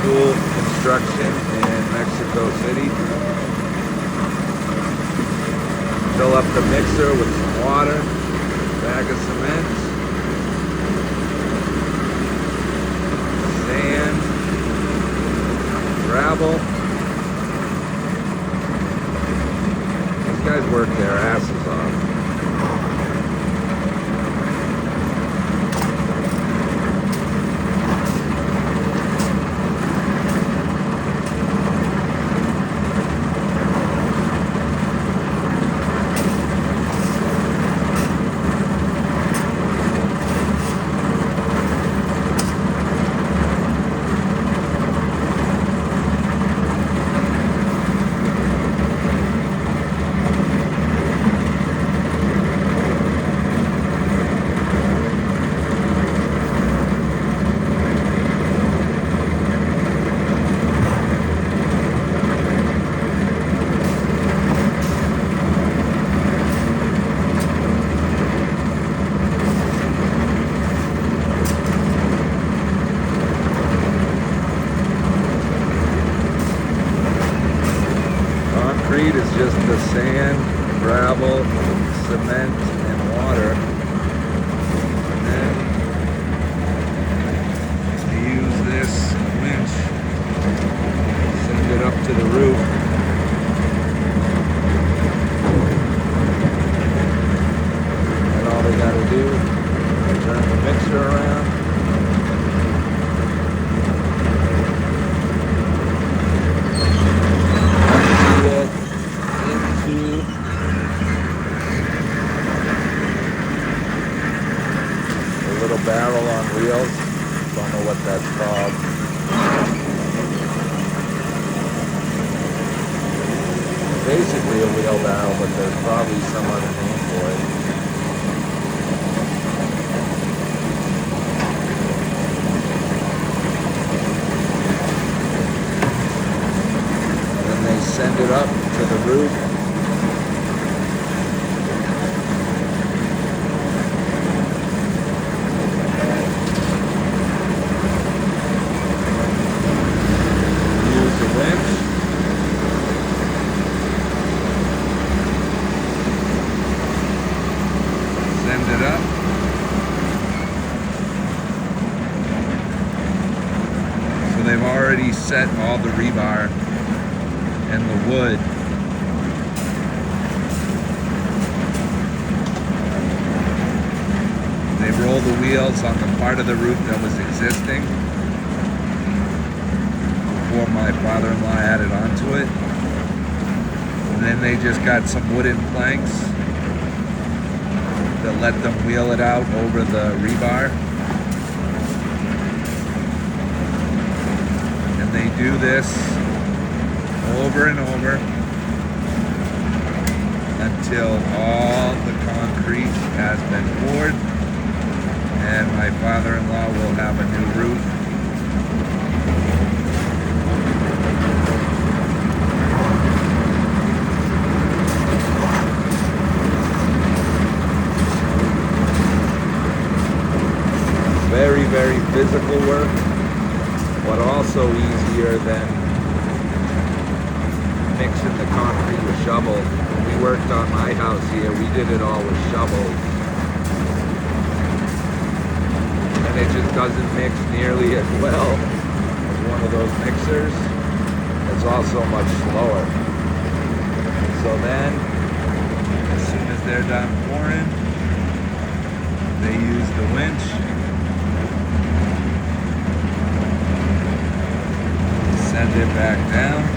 school construction in Mexico City. Fill up the mixer with some water, bag of cement, sand, gravel. These guys work their asses off. Concrete is just the sand, gravel, cement, and water. And then you use this winch, send it up to the roof. And all they gotta do is turn the mixer around. Little barrel on wheels. Don't know what that's called. Basically a wheelbarrow, but there's probably some other name for it. Then they send it up to the roof. Send it up. So they've already set all the rebar and the wood. They roll the wheels on the part of the roof that was existing before my father-in-law added onto it. And then they just got some wooden planks that let them wheel it out over the rebar. And they do this over and over until all the concrete has been poured and my father-in-law will have a new roof. Very, very physical work, but also easier than mixing the concrete with shovel. When we worked on my house here, we did it all with shovels. And it just doesn't mix nearly as well as one of those mixers. It's also much slower. So then, as soon as they're done pouring, they use the winch. Send it back down.